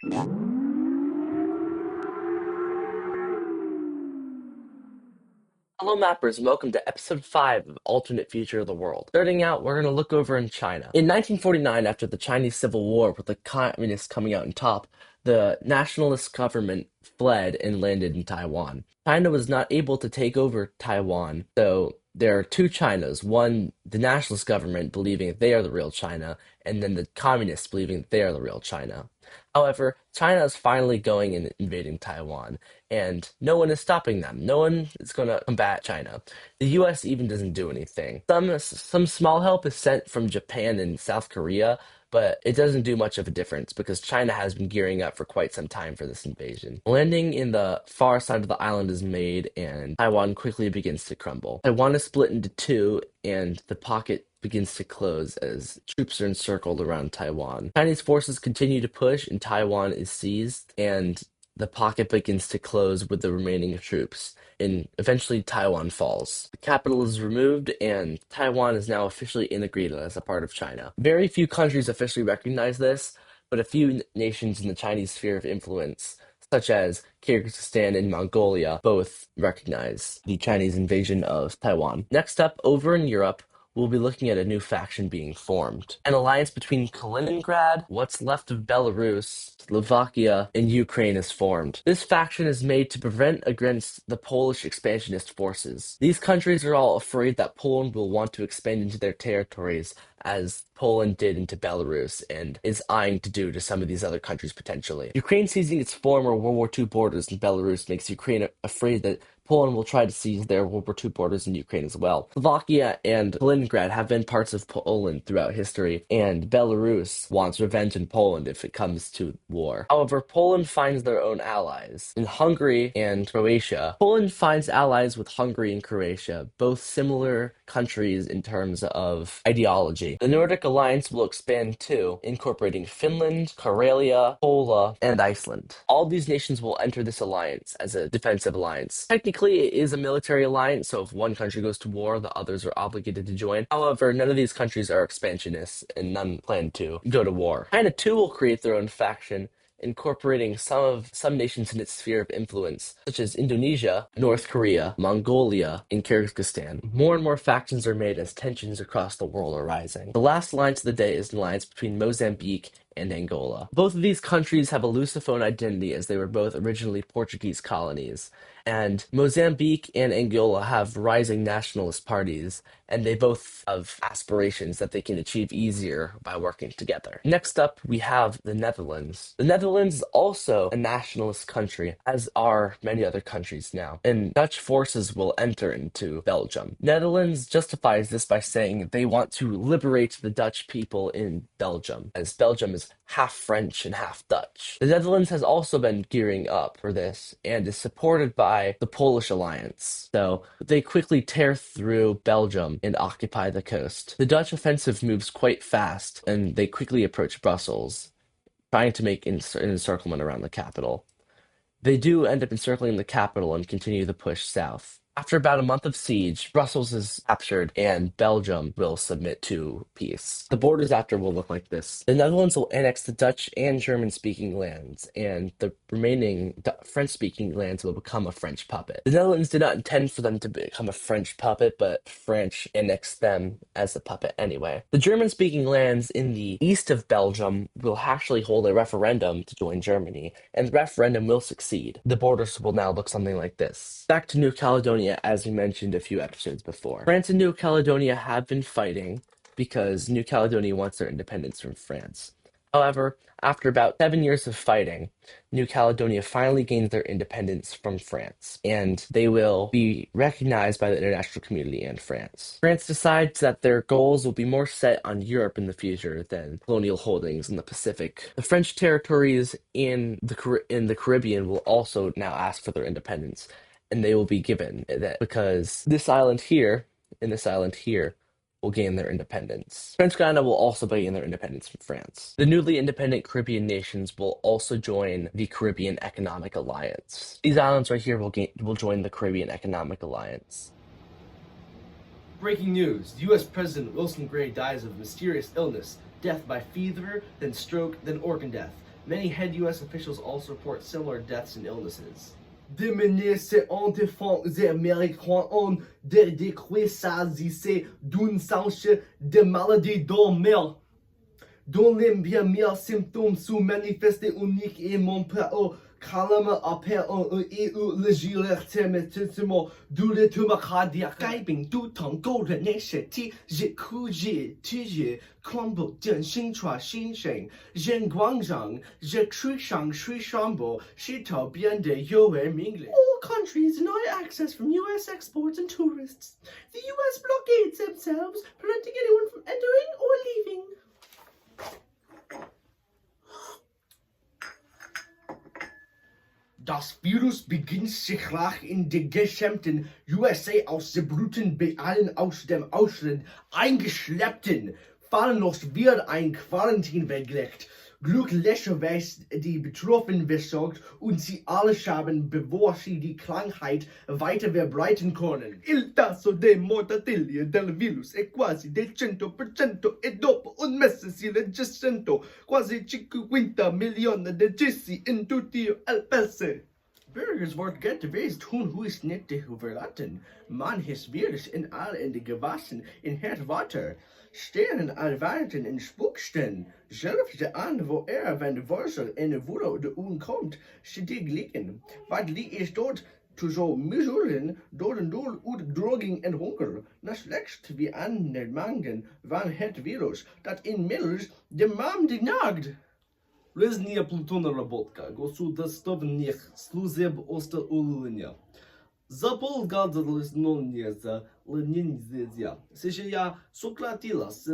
Hello mappers and welcome to episode 5 of Alternate Future of the World. Starting out, we're going to look over in China. In 1949, after the Chinese Civil War with the communists coming out on top, the nationalist government fled and landed in Taiwan. China was not able to take over Taiwan, so there are two Chinas. One, the nationalist government believing that they are the real China, and then the communists believing that they are the real China. However, China is finally going and invading Taiwan, and no one is stopping them. No one is going to combat China. The U.S. even doesn't do anything. Some small help is sent from Japan and South Korea, but it doesn't do much of a difference because China has been gearing up for quite some time for this invasion. Landing in the far side of the island is made, and Taiwan quickly begins to crumble. Taiwan is split into two, and the pocket begins to close as troops are encircled around Taiwan. Chinese forces continue to push, and Taiwan is seized, and the pocket begins to close with the remaining troops, and eventually Taiwan falls. The capital is removed, and Taiwan is now officially integrated as a part of China. Very few countries officially recognize this, but a few nations in the Chinese sphere of influence, such as Kyrgyzstan and Mongolia, both recognize the Chinese invasion of Taiwan. Next up, over in Europe, we'll be looking at a new faction being formed. An alliance between Kaliningrad, what's left of Belarus, Slovakia, and Ukraine is formed. This faction is made to prevent against the Polish expansionist forces. These countries are all afraid that Poland will want to expand into their territories, as Poland did into Belarus and is eyeing to do to some of these other countries potentially. Ukraine seizing its former World War II borders in Belarus makes Ukraine afraid that Poland will try to seize their World War II borders in Ukraine as well. Slovakia and Kaliningrad have been parts of Poland throughout history, and Belarus wants revenge in Poland if it comes to war. However, Poland finds their own allies. In Hungary and Croatia, Poland finds allies with Hungary and Croatia, both similar countries in terms of ideology. The Nordic alliance will expand too, incorporating Finland, Karelia, Poland, and Iceland. All these nations will enter this alliance as a defensive alliance. Technically, it is a military alliance, so if one country goes to war, the others are obligated to join. However, none of these countries are expansionists, and none plan to go to war. China too will create their own faction, incorporating some nations in its sphere of influence, such as Indonesia, North Korea, Mongolia, and Kyrgyzstan. More and more factions are made as tensions across the world are rising. The last alliance of the day is an alliance between Mozambique and Angola. Both of these countries have a Lusophone identity as they were both originally Portuguese colonies, and Mozambique and Angola have rising nationalist parties, and they both have aspirations that they can achieve easier by working together. Next up, we have the Netherlands. The Netherlands is also a nationalist country, as are many other countries now, and Dutch forces will enter into Belgium. Netherlands justifies this by saying they want to liberate the Dutch people in Belgium, as Belgium is half French and half Dutch. The Netherlands has also been gearing up for this and is supported by the Polish alliance, so they quickly tear through Belgium and occupy the coast. The Dutch offensive moves quite fast, and they quickly approach Brussels, trying to make an encirclement around the capital. They do end up encircling the capital and continue the push south. After about a month of siege, Brussels is captured and Belgium will submit to peace. The borders after will look like this. The Netherlands will annex the Dutch and German-speaking lands, and the remaining French-speaking lands will become a French puppet. The Netherlands did not intend for them to become a French puppet, but French annexed them as a puppet anyway. The German-speaking lands in the east of Belgium will actually hold a referendum to join Germany, and the referendum will succeed. The borders will now look something like this. Back to New Caledonia, as we mentioned a few episodes before. France and New Caledonia have been fighting because New Caledonia wants their independence from France. However, after about 7 years of fighting, New Caledonia finally gains their independence from France, and they will be recognized by the international community and France. France decides that their goals will be more set on Europe in the future than colonial holdings in the Pacific. The French territories in the Caribbean will also now ask for their independence, and they will be given that because this island here and this island here will gain their independence. French Guiana will also gain their independence from France. The newly independent Caribbean nations will also join the Caribbean Economic Alliance. These islands right here will join the Caribbean Economic Alliance. Breaking news. U.S. President Wilson Gray dies of mysterious illness. Death by fever, then stroke, then organ death. Many head U.S. officials also report similar deaths and illnesses. Démenese en défense américains ont décrit s'agissait d'une sorte de maladie dormante dont les premiers symptômes sont manifestés uniquement par calme après et législativement d'où le tumeur cardiaque. 该病毒通过人类身体是控制体恐怖症新传新生人光上热水上水上波是头变得尤为明显。All countries deny access from U.S. exports and tourists. The U.S. blockades themselves, preventing anyone from entering or leaving. Das Virus beginnt sich nach in den gesamten USA auszubrüten, bei allen aus dem Ausland eingeschleppten Fallenlos wird ein Quarantin weggelegt. Glücklicherweise die Betroffenen versorgt und sie alle haben, bevor sie die Krankheit weiter verbreiten können. Il tasso di mortalità del virus è quasi del 100% e dopo un mese si registrano quasi 50 milioni di decessi in tutto il paese. Burgers wordt geweest toen huis niet te verlaten. Man het virus in alle de gewassen in het water. Sterren erwarten en spooksten. Zelfs aan waar van de wortel en woede de komt, stedig liggen. Wat li is dood to zo mizulen door een doel uit droging en honger. Na slechts wie aan de mangen van het virus dat inmiddels de mam nagt. Резния плутона работка, госуда стовних слузеб оста улуня. Заполгадалиснония за ленинзия. Сеща сократила с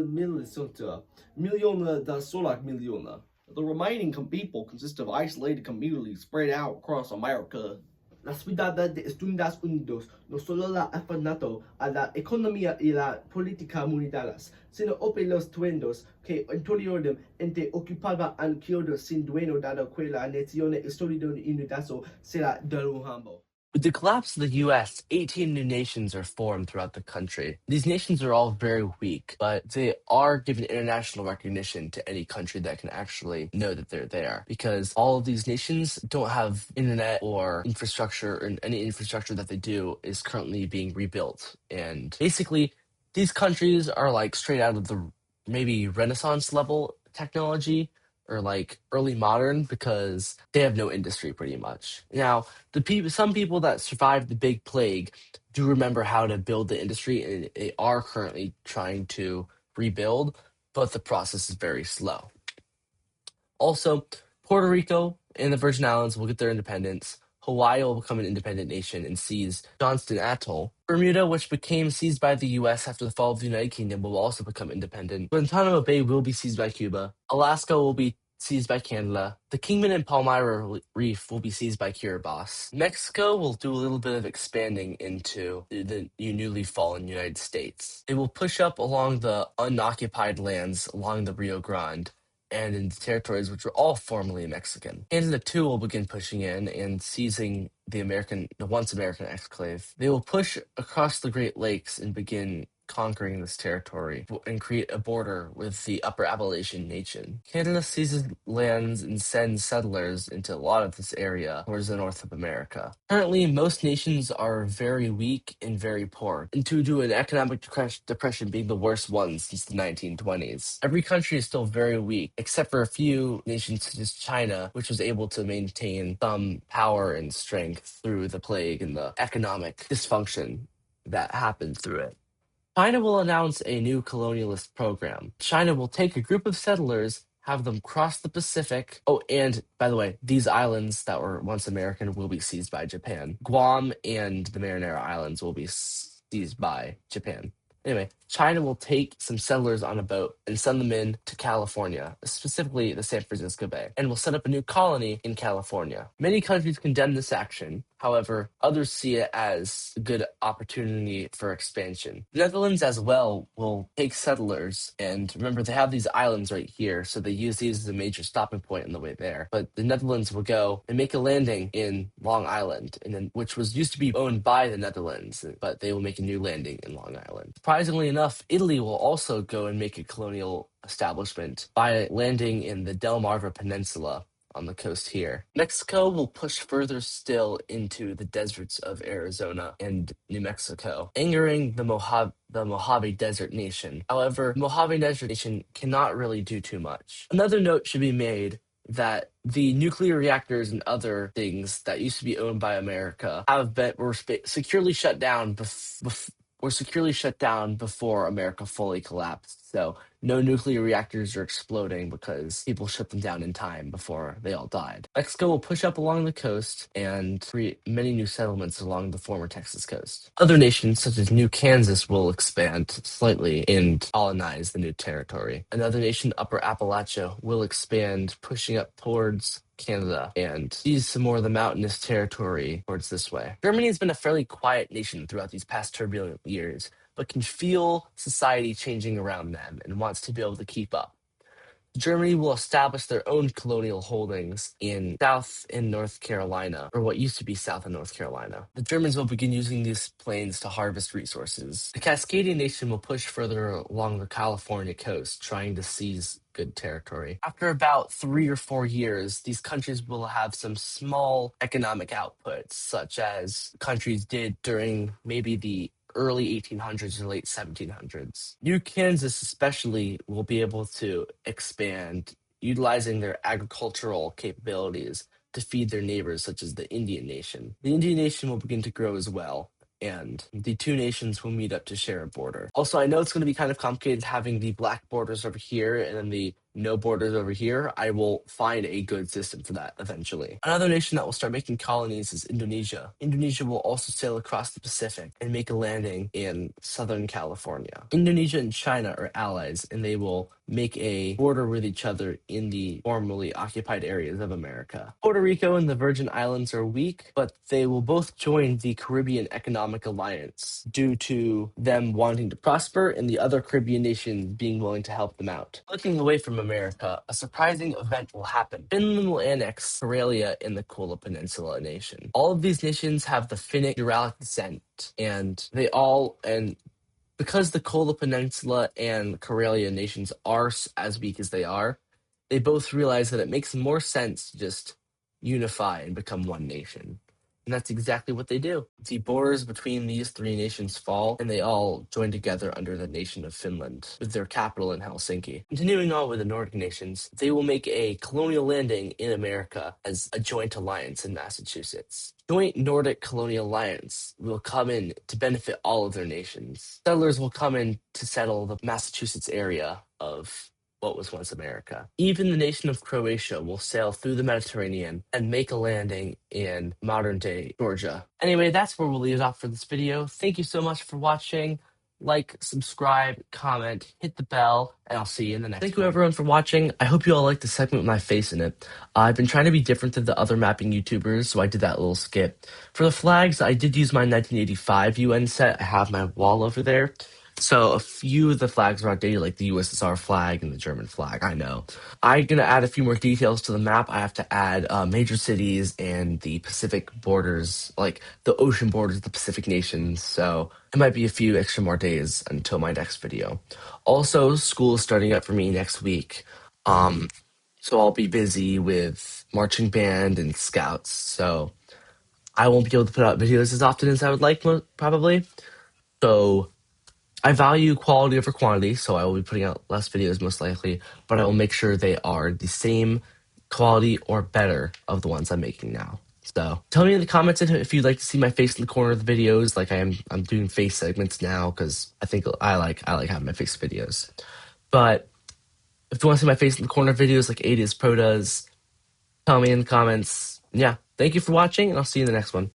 миллиона до 40 миллиона. The remaining people consist of isolated communities spread out across America. La ciudad de Estados Unidos no solo ha afectado a la economía y la política mundiales, sino a los dueños que anteriormente ocupaban aquellos sin dueño dado que la nación estadounidense será derrumbada. With the collapse of the US, 18 new nations are formed throughout the country. These nations are all very weak, but they are given international recognition to any country that can actually know that they're there. Because all of these nations don't have internet or infrastructure, and any infrastructure that they do is currently being rebuilt. And basically, these countries are like straight out of the maybe Renaissance level technology or like early modern because they have no industry pretty much. Now, some people that survived the big plague do remember how to build the industry, and they are currently trying to rebuild, but the process is very slow. Also, Puerto Rico and the Virgin Islands will get their independence. Hawaii will become an independent nation and seize Johnston Atoll. Bermuda, which became seized by the U.S. after the fall of the United Kingdom, will also become independent. Guantanamo Bay will be seized by Cuba. Alaska will be seized by Canada. The Kingman and Palmyra Reef will be seized by Kiribati. Mexico will do a little bit of expanding into the newly fallen United States. They will push up along the unoccupied lands along the Rio Grande and in the territories which were all formerly Mexican. Canada too will begin pushing in and seizing the once American exclave. They will push across the Great Lakes and begin conquering this territory and create a border with the Upper Appalachian Nation. Canada seizes lands and sends settlers into a lot of this area towards the north of America. Currently, most nations are very weak and very poor, and due to an economic depression being the worst one since the 1920s. Every country is still very weak, except for a few nations such as China, which was able to maintain some power and strength through the plague and the economic dysfunction that happened through it. China will announce a new colonialist program. China will take a group of settlers, have them cross the Pacific. Oh, and by the way, these islands that were once American will be seized by Japan. Guam and the Marinara Islands will be seized by Japan. Anyway, China will take some settlers on a boat and send them in to California, specifically the San Francisco Bay, and will set up a new colony in California. Many countries condemn this action. However, others see it as a good opportunity for expansion. The Netherlands as well will take settlers, and remember they have these islands right here, so they use these as a major stopping point on the way there. But the Netherlands will go and make a landing in Long Island, which used to be owned by the Netherlands, but they will make a new landing in Long Island. Surprisingly enough, Italy will also go and make a colonial establishment by landing in the Delmarva Peninsula on the coast here. Mexico will push further still into the deserts of Arizona and New Mexico, angering the Mojave Desert Nation. However, Mojave Desert Nation cannot really do too much. Another note should be made that the nuclear reactors and other things that used to be owned by America securely shut down were securely shut down before America fully collapsed. So no nuclear reactors are exploding because people shut them down in time before they all died. Mexico will push up along the coast and create many new settlements along the former Texas coast. Other nations, such as New Kansas, will expand slightly and colonize the new territory. Another nation, Upper Appalachia, will expand, pushing up towards Canada and seize some more of the mountainous territory towards this way. Germany has been a fairly quiet nation throughout these past turbulent years, but can feel society changing around them and wants to be able to keep up. Germany will establish their own colonial holdings in South and North Carolina, or what used to be South and North Carolina. The Germans will begin using these plains to harvest resources. The Cascadian nation will push further along the California coast, trying to seize good territory. After about 3 or 4 years, these countries will have some small economic outputs, such as countries did during maybe the early 1800s and late 1700s. New Kansas, especially, will be able to expand, utilizing their agricultural capabilities to feed their neighbors, such as the Indian Nation. The Indian Nation will begin to grow as well, and the two nations will meet up to share a border. Also, I know it's going to be kind of complicated having the black borders over here and then the no borders over here. I will find a good system for that eventually. Another nation that will start making colonies is Indonesia. Indonesia will also sail across the Pacific and make a landing in Southern California. Indonesia and China are allies, and they will make a border with each other in the formerly occupied areas of America. Puerto Rico and the Virgin Islands are weak, but they will both join the Caribbean Economic Alliance due to them wanting to prosper and the other Caribbean nations being willing to help them out. Looking away from America, a surprising event will happen. Finland will annex Karelia in the Kola Peninsula nation. All of these nations have the Finnic Uralic descent, and because the Kola Peninsula and Karelia nations are as weak as they are, they both realize that it makes more sense to just unify and become one nation. And that's exactly what they do. The borders between these three nations fall, and they all join together under the nation of Finland, with their capital in Helsinki. Continuing on with the Nordic nations, they will make a colonial landing in America as a joint alliance in Massachusetts. Joint Nordic Colonial Alliance will come in to benefit all of their nations. Settlers will come in to settle the Massachusetts area of what was once America. Even the nation of Croatia will sail through the Mediterranean and make a landing in modern-day Georgia. Anyway, that's where we'll leave it off for this video. Thank you so much for watching. Like, subscribe, comment, hit the bell, and I'll see you in the next one. Thank you everyone for watching. I hope you all liked the segment with my face in it. I've been trying to be different than the other mapping YouTubers, so I did that little skit. For the flags, I did use my 1985 UN set. I have my wall over there. So a few of the flags are outdated, like the USSR flag and the German flag, I know. I'm going to add a few more details to the map. I have to add major cities and the Pacific borders, like the ocean borders of the Pacific nations. So it might be a few extra more days until my next video. Also, school is starting up for me next week. So I'll be busy with marching band and scouts. So I won't be able to put out videos as often as I would like, probably. So I value quality over quantity, so I will be putting out less videos most likely, but I will make sure they are the same quality or better of the ones I'm making now. So tell me in the comments if you'd like to see my face in the corner of the videos, like I'm doing face segments now because I think I like having my face videos. But if you want to see my face in the corner of videos like Adia's Pro does, tell me in the comments. Yeah, thank you for watching, and I'll see you in the next one.